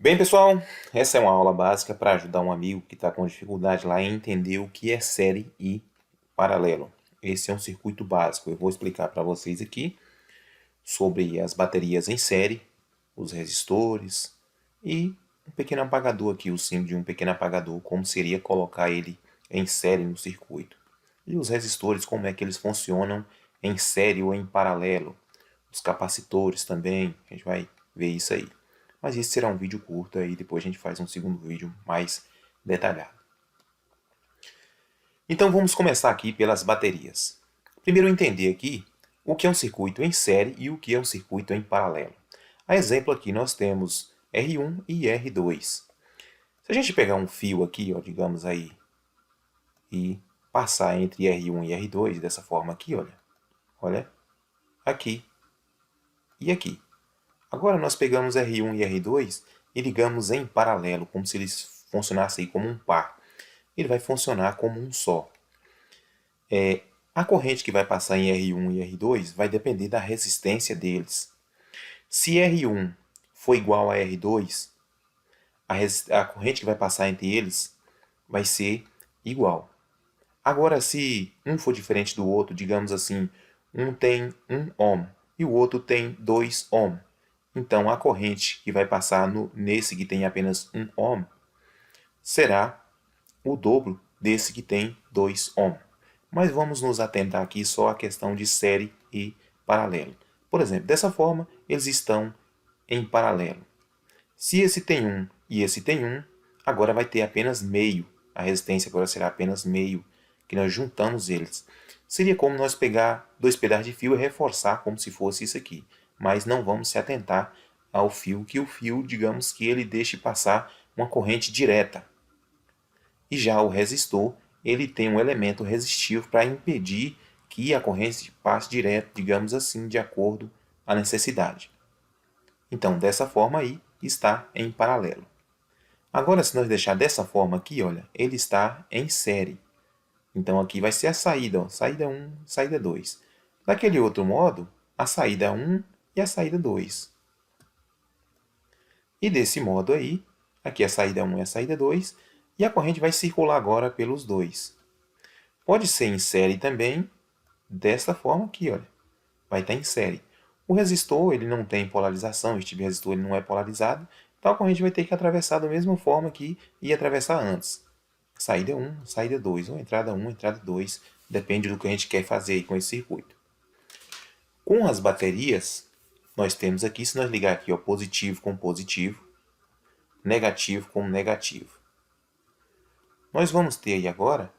Bem, pessoal, essa é uma aula básica para ajudar um amigo que está com dificuldade lá em entender o que é série e paralelo. Esse é um circuito básico. Eu vou explicar para vocês aqui sobre as baterias em série, os resistores e um pequeno apagador aqui, o símbolo de um pequeno apagador, como seria colocar ele em série no circuito. E os resistores, como é que eles funcionam em série ou em paralelo. Os capacitores também, a gente vai ver isso aí. Mas esse será um vídeo curto e depois a gente faz um segundo vídeo mais detalhado. Então vamos começar aqui pelas baterias. Primeiro entender aqui o que é um circuito em série e o que é um circuito em paralelo. A exemplo aqui nós temos R1 e R2. Se a gente pegar um fio aqui, ó, digamos aí, e passar entre R1 e R2 dessa forma aqui, olha, aqui e aqui. Agora nós pegamos R1 e R2 e ligamos em paralelo, como se eles funcionassem como um par. Ele vai funcionar como um só. A corrente que vai passar em R1 e R2 vai depender da resistência deles. Se R1 for igual a R2, a corrente que vai passar entre eles vai ser igual. Agora, se um for diferente do outro, digamos assim, um tem 1 ohm e o outro tem 2 ohm, então a corrente que vai passar nesse que tem apenas 1 ohm será o dobro desse que tem 2 ohm. Mas vamos nos atentar aqui só à questão de série e paralelo. Por exemplo, dessa forma, eles estão em paralelo. Se esse tem 1 e esse tem 1, agora vai ter apenas meio. A resistência agora será apenas meio, que nós juntamos eles. Seria como nós pegar dois pedaços de fio e reforçar como se fosse isso aqui. Mas não vamos se atentar ao fio, que o fio, digamos que ele deixe passar uma corrente direta. E já o resistor, ele tem um elemento resistivo para impedir que a corrente passe direto, digamos assim, de acordo à necessidade. Então, dessa forma aí, está em paralelo. Agora, se nós deixar dessa forma aqui, olha, ele está em série. Então, aqui vai ser a saída, ó, saída 1, saída 2. Daquele outro modo, a saída 1 e a saída 2. E desse modo aí, aqui a saída 1 e a saída 2, e a corrente vai circular agora pelos dois. Pode ser em série também, desta forma aqui, olha. Vai estar em série. O resistor ele não tem polarização, este resistor ele não é polarizado, então a corrente vai ter que atravessar da mesma forma que ia atravessar antes. Saída 1, saída 2, ou entrada 1, entrada 2, depende do que a gente quer fazer aí com esse circuito. Com as baterias, nós temos aqui, se nós ligar aqui, ó, positivo com positivo, negativo com negativo. Nós vamos ter aí agora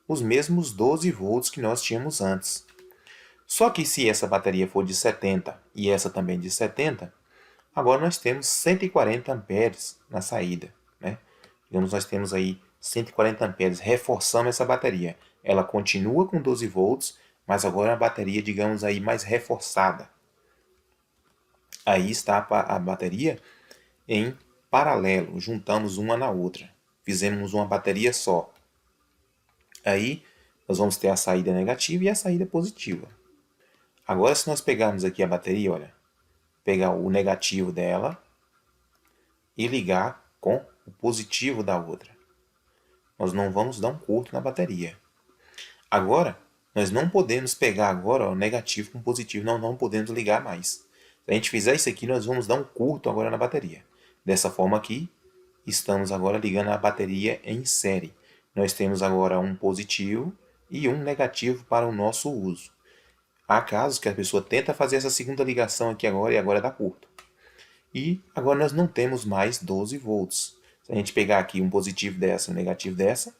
os mesmos 12 volts que nós tínhamos antes. Só que se essa bateria for de 70 e essa também de 70, agora nós temos 140 amperes na saída, né? Digamos, nós temos aí 140 amperes, reforçando essa bateria. Ela continua com 12 volts, mas agora a bateria, digamos aí, mais reforçada. Aí está a bateria em paralelo, juntamos uma na outra. Fizemos uma bateria só. Aí nós vamos ter a saída negativa e a saída positiva. Agora, se nós pegarmos aqui a bateria, olha, pegar o negativo dela e ligar com o positivo da outra. Nós não vamos dar um curto na bateria. Agora, nós não podemos pegar agora ó, o negativo com o positivo, não podemos ligar mais. Se a gente fizer isso aqui, nós vamos dar um curto agora na bateria. Dessa forma aqui, estamos agora ligando a bateria em série. Nós temos agora um positivo e um negativo para o nosso uso. Há casos que a pessoa tenta fazer essa segunda ligação aqui agora e agora dá curto. E agora nós não temos mais 12 volts. Se a gente pegar aqui um positivo dessa e um negativo dessa,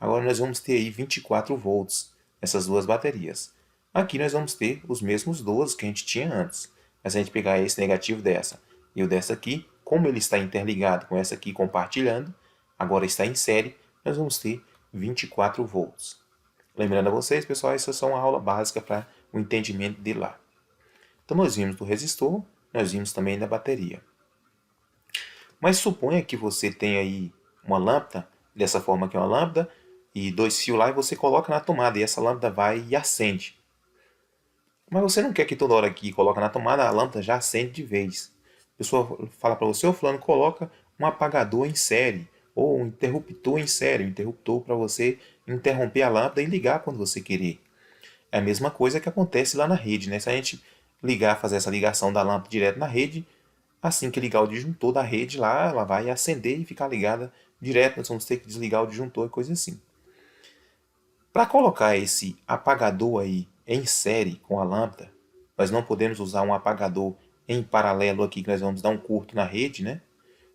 agora nós vamos ter aí 24 volts nessas duas baterias. Aqui nós vamos ter os mesmos 12 que a gente tinha antes. Mas se a gente pegar esse negativo dessa e o dessa aqui, como ele está interligado com essa aqui compartilhando, agora está em série, nós vamos ter 24 volts. Lembrando a vocês, pessoal, essa é só uma aula básica para o entendimento de lá. Então nós vimos do resistor, nós vimos também da bateria. Mas suponha que você tenha aí uma lâmpada, dessa forma que é uma lâmpada, e dois fios lá e você coloca na tomada, e essa lâmpada vai e acende. Mas você não quer que toda hora que coloca na tomada a lâmpada já acende de vez. A pessoa fala para você, ô fulano, coloca um apagador em série, ou um interruptor em série, um interruptor para você interromper a lâmpada e ligar quando você querer. É a mesma coisa que acontece lá na rede, né? Se a gente fazer essa ligação da lâmpada direto na rede, assim que ligar o disjuntor da rede lá, ela vai acender e ficar ligada direto. Nós vamos ter que desligar o disjuntor e coisa assim. Para colocar esse apagador aí em série com a lâmpada, nós não podemos usar um apagador em paralelo aqui, que nós vamos dar um curto na rede, né?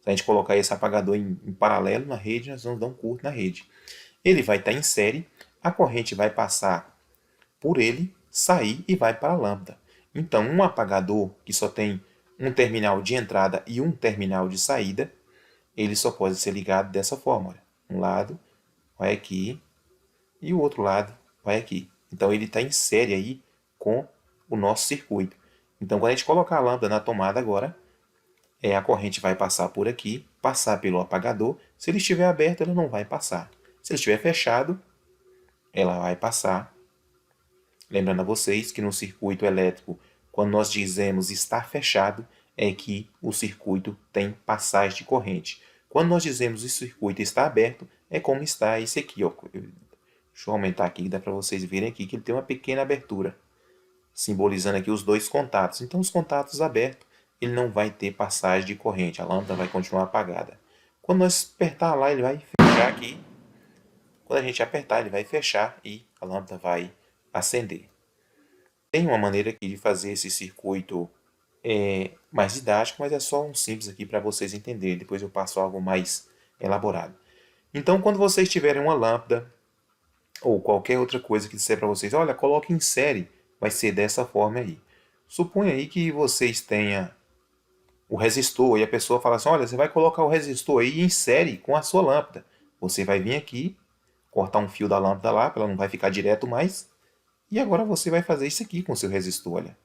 Se a gente colocar esse apagador em paralelo na rede, nós vamos dar um curto na rede. Ele vai estar em série, a corrente vai passar por ele, sair e vai para a lâmpada. Então, um apagador que só tem um terminal de entrada e um terminal de saída, ele só pode ser ligado dessa forma. Olha. Um lado vai aqui e o outro lado vai aqui. Então, ele está em série aí com o nosso circuito. Então, quando a gente colocar a lâmpada na tomada agora, a corrente vai passar por aqui, passar pelo apagador. Se ele estiver aberto, ela não vai passar. Se ele estiver fechado, ela vai passar. Lembrando a vocês que no circuito elétrico, quando nós dizemos estar fechado, é que o circuito tem passagem de corrente. Quando nós dizemos o circuito está aberto, é como está esse aqui. Ó. Deixa eu aumentar aqui, dá para vocês verem aqui que ele tem uma pequena abertura, simbolizando aqui os dois contatos. Então, os contatos abertos, ele não vai ter passagem de corrente, a lâmpada vai continuar apagada. Quando nós apertar lá, ele vai fechar aqui. Quando a gente apertar, ele vai fechar e a lâmpada vai acender. Tem uma maneira aqui de fazer esse circuito mais didático, mas é só um simples aqui para vocês entenderem. Depois eu passo algo mais elaborado. Então, quando vocês tiverem uma lâmpada ou qualquer outra coisa que disser para vocês, olha, coloque em série, vai ser dessa forma aí. Suponha aí que vocês tenham o resistor e a pessoa fala assim, olha, você vai colocar o resistor aí em série com a sua lâmpada. Você vai vir aqui, cortar um fio da lâmpada lá, para ela não vai ficar direto mais. E agora você vai fazer isso aqui com o seu resistor, olha.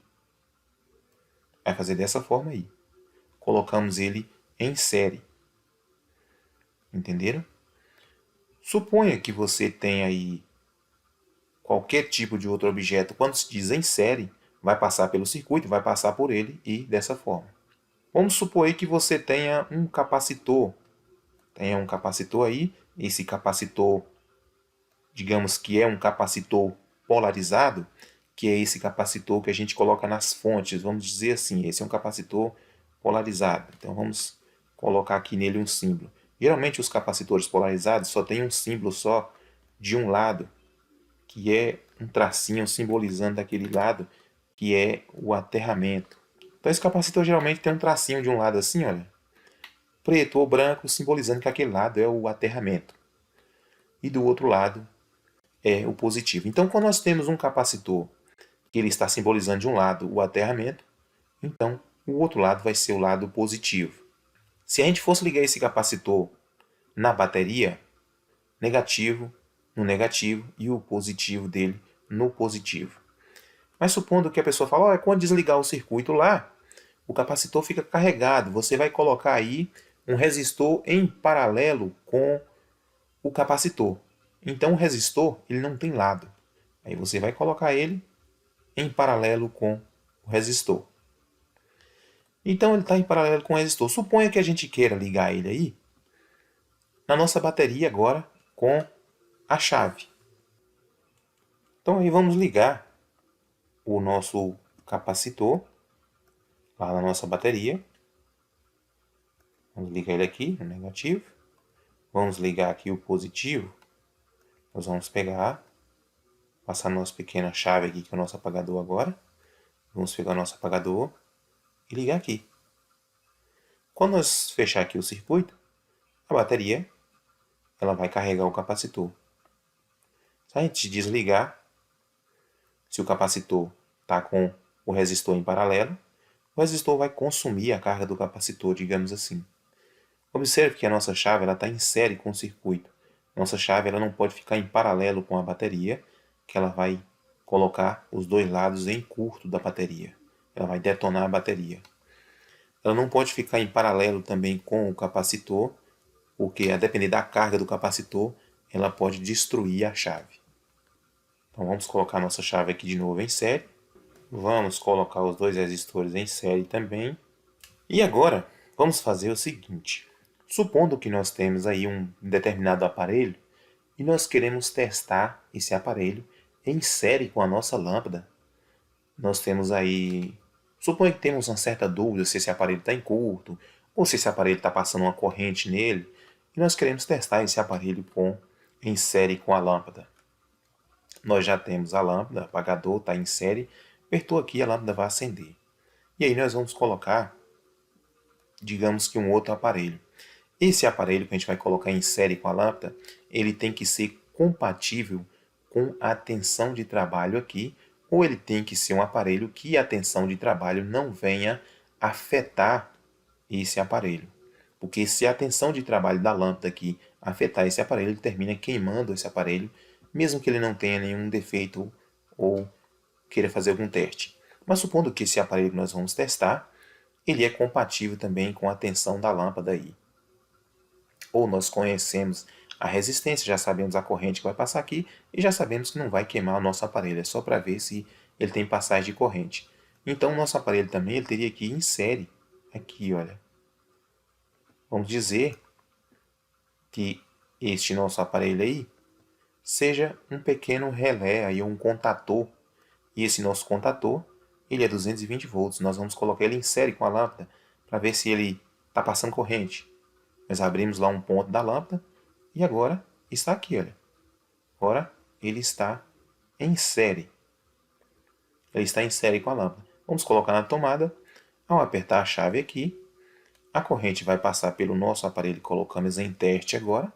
Vai fazer dessa forma aí. Colocamos ele em série. Entenderam? Suponha que você tenha aí qualquer tipo de outro objeto. Quando se diz em série, vai passar pelo circuito, vai passar por ele e dessa forma. Vamos supor aí que você tenha um capacitor. Tenha um capacitor aí. Esse capacitor, digamos que é um capacitor polarizado, que é esse capacitor que a gente coloca nas fontes. Vamos dizer assim, esse é um capacitor polarizado. Então vamos colocar aqui nele um símbolo. Geralmente os capacitores polarizados só tem um símbolo só de um lado, que é um tracinho simbolizando aquele lado, que é o aterramento. Então esse capacitor geralmente tem um tracinho de um lado assim, olha, preto ou branco, simbolizando que aquele lado é o aterramento. E do outro lado é o positivo. Então quando nós temos um capacitor que ele está simbolizando de um lado o aterramento, então o outro lado vai ser o lado positivo. Se a gente fosse ligar esse capacitor na bateria, negativo no negativo e o positivo dele no positivo. Mas supondo que a pessoa fala, olha, quando desligar o circuito lá, o capacitor fica carregado. Você vai colocar aí um resistor em paralelo com o capacitor. Então o resistor ele não tem lado. Aí você vai colocar ele em paralelo com o resistor. Então ele está em paralelo com o resistor. Suponha que a gente queira ligar ele aí na nossa bateria agora com a chave. Então aí vamos ligar o nosso capacitor lá na nossa bateria. Vamos ligar ele aqui no negativo. Vamos ligar aqui o positivo. Nós vamos pegar, passar a nossa pequena chave aqui, que é o nosso apagador agora. Vamos pegar o nosso apagador e ligar aqui. Quando nós fechar aqui o circuito, a bateria ela vai carregar o capacitor. Se a gente desligar, se o capacitor está com o resistor em paralelo, o resistor vai consumir a carga do capacitor, digamos assim. Observe que a nossa chave está em série com o circuito. Nossa chave ela não pode ficar em paralelo com a bateria, que ela vai colocar os dois lados em curto da bateria. Ela vai detonar a bateria. Ela não pode ficar em paralelo também com o capacitor, porque a depender da carga do capacitor, ela pode destruir a chave. Então vamos colocar nossa chave aqui de novo em série. Vamos colocar os dois resistores em série também. E agora, vamos fazer o seguinte. Supondo que nós temos aí um determinado aparelho e nós queremos testar esse aparelho em série com a nossa lâmpada. Nós temos aí, suponho que temos uma certa dúvida se esse aparelho está em curto ou se esse aparelho está passando uma corrente nele e nós queremos testar esse aparelho em série com a lâmpada. Nós já temos a lâmpada, o apagador está em série, apertou aqui a lâmpada vai acender. E aí nós vamos colocar, digamos que um outro aparelho. Esse aparelho que a gente vai colocar em série com a lâmpada, ele tem que ser compatível com a tensão de trabalho aqui, ou ele tem que ser um aparelho que a tensão de trabalho não venha afetar esse aparelho. Porque se a tensão de trabalho da lâmpada aqui afetar esse aparelho, ele termina queimando esse aparelho, mesmo que ele não tenha nenhum defeito ou queira fazer algum teste. Mas supondo que esse aparelho que nós vamos testar, ele é compatível também com a tensão da lâmpada aí. Ou nós conhecemos a resistência, já sabemos a corrente que vai passar aqui e já sabemos que não vai queimar o nosso aparelho, é só para ver se ele tem passagem de corrente. Então o nosso aparelho também ele teria que ir em série, aqui olha. Vamos dizer que este nosso aparelho aí seja um pequeno relé, aí, um contator, e esse nosso contator ele é 220 volts, nós vamos colocar ele em série com a lâmpada para ver se ele está passando corrente. Nós abrimos lá um ponto da lâmpada e agora está aqui, olha. Agora ele está em série. Ele está em série com a lâmpada. Vamos colocar na tomada. Ao apertar a chave aqui, a corrente vai passar pelo nosso aparelho, colocamos em teste agora,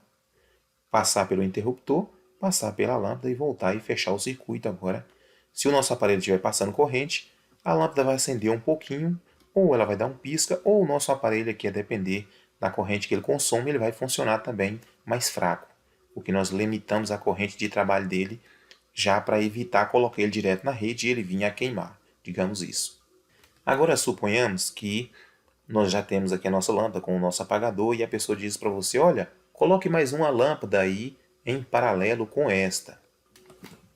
passar pelo interruptor, passar pela lâmpada e voltar e fechar o circuito agora. Se o nosso aparelho estiver passando corrente, a lâmpada vai acender um pouquinho, ou ela vai dar um pisca, ou o nosso aparelho aqui, a depender da corrente que ele consome, ele vai funcionar também mais fraco, porque nós limitamos a corrente de trabalho dele já para evitar colocar ele direto na rede e ele vir a queimar, digamos isso. Agora suponhamos que nós já temos aqui a nossa lâmpada com o nosso apagador e a pessoa diz para você, olha, coloque mais uma lâmpada aí em paralelo com esta.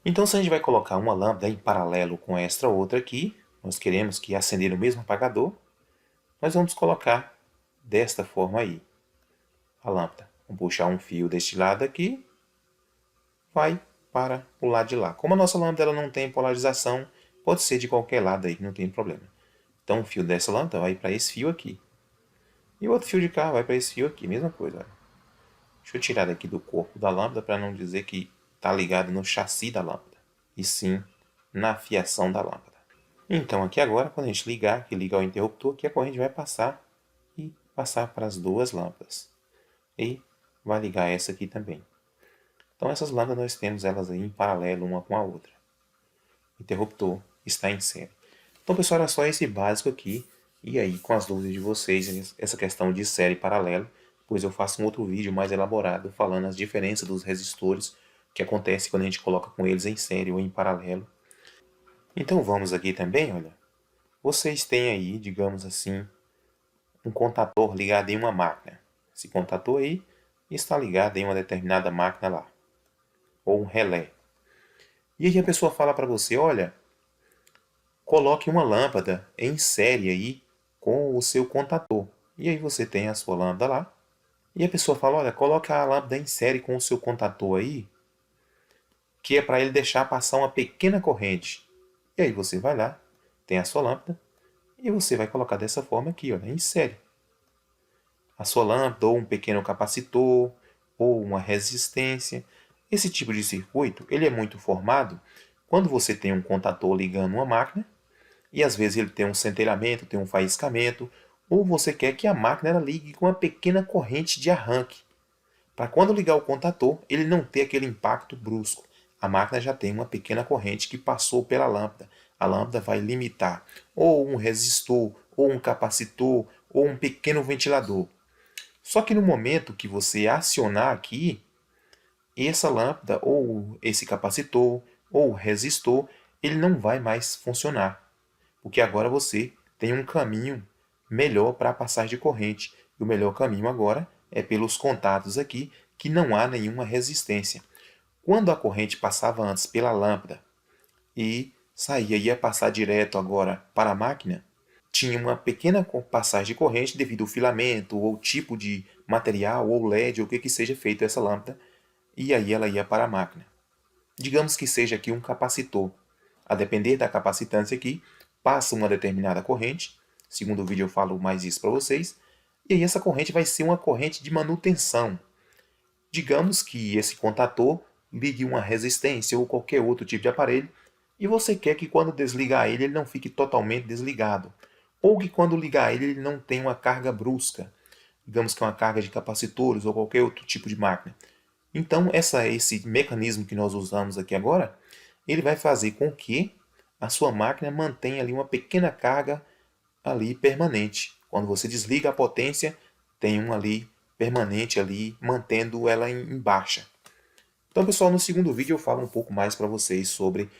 Então se a gente vai colocar uma lâmpada em paralelo com esta outra aqui, nós queremos que acender o mesmo apagador, nós vamos colocar desta forma aí a lâmpada. Vamos puxar um fio deste lado aqui, vai para o lado de lá. Como a nossa lâmpada ela não tem polarização, pode ser de qualquer lado aí, não tem problema. Então o fio dessa lâmpada vai para esse fio aqui. E o outro fio de cá vai para esse fio aqui, mesma coisa. Olha. Deixa eu tirar daqui do corpo da lâmpada para não dizer que está ligado no chassi da lâmpada, e sim na fiação da lâmpada. Então aqui agora, quando a gente ligar, que liga o interruptor, aqui a corrente vai passar e passar para as duas lâmpadas. E vai ligar essa aqui também. Então essas lâmpadas nós temos elas aí em paralelo uma com a outra. O interruptor está em série. Então pessoal, era só esse básico aqui. E aí com as dúvidas de vocês, essa questão de série e paralelo, pois eu faço um outro vídeo mais elaborado falando as diferenças dos resistores, que acontece quando a gente coloca com eles em série ou em paralelo. Então vamos aqui também, olha. Vocês têm aí, digamos assim, um contator ligado em uma máquina. Esse contator aí está ligado em uma determinada máquina lá, ou um relé. E aí a pessoa fala para você, olha, coloque uma lâmpada em série aí com o seu contator. E aí você tem a sua lâmpada lá. E a pessoa fala, olha, coloque a lâmpada em série com o seu contator aí, que é para ele deixar passar uma pequena corrente. E aí você vai lá, tem a sua lâmpada, e você vai colocar dessa forma aqui, olha, em série. A sua lâmpada, ou um pequeno capacitor, ou uma resistência. Esse tipo de circuito ele é muito formado quando você tem um contator ligando uma máquina, e às vezes ele tem um centelhamento, tem um faiscamento, ou você quer que a máquina ela ligue com uma pequena corrente de arranque. Para quando ligar o contator, ele não ter aquele impacto brusco. A máquina já tem uma pequena corrente que passou pela lâmpada. A lâmpada vai limitar ou um resistor, ou um capacitor, ou um pequeno ventilador. Só que no momento que você acionar aqui, essa lâmpada, ou esse capacitor, ou resistor, ele não vai mais funcionar. Porque agora você tem um caminho melhor para a passagem de corrente. E o melhor caminho agora é pelos contatos aqui, que não há nenhuma resistência. Quando a corrente passava antes pela lâmpada e saía ia passar direto agora para a máquina, tinha uma pequena passagem de corrente devido ao filamento ou tipo de material ou LED ou o que seja feito essa lâmpada, e aí ela ia para a máquina. Digamos que seja aqui um capacitor. A depender da capacitância aqui, passa uma determinada corrente, segundo o vídeo eu falo mais isso para vocês, e aí essa corrente vai ser uma corrente de manutenção. Digamos que esse contator ligue uma resistência ou qualquer outro tipo de aparelho, e você quer que quando desligar ele não fique totalmente desligado, ou que quando ligar ele não tenha uma carga brusca, digamos que uma carga de capacitores ou qualquer outro tipo de máquina. Então esse mecanismo que nós usamos aqui agora, ele vai fazer com que a sua máquina mantenha ali uma pequena carga ali permanente. Quando você desliga a potência, tem um ali permanente ali, mantendo ela em baixa. Então, pessoal, no segundo vídeo eu falo um pouco mais para vocês sobre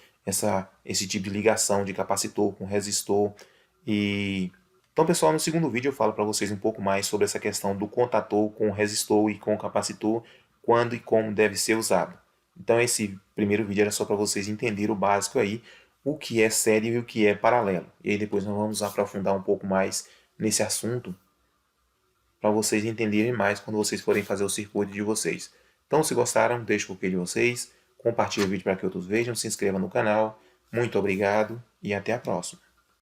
esse tipo de ligação de capacitor com resistor. Então, pessoal, no segundo vídeo eu falo para vocês um pouco mais sobre essa questão do contator com resistor e com capacitor, quando e como deve ser usado. Então, esse primeiro vídeo era só para vocês entenderem o básico aí, o que é série e o que é paralelo. E aí depois nós vamos aprofundar um pouco mais nesse assunto, para vocês entenderem mais quando vocês forem fazer o circuito de vocês. Então, se gostaram, deixe o curtir de vocês, compartilhe o vídeo para que outros vejam, se inscreva no canal. Muito obrigado e até a próxima.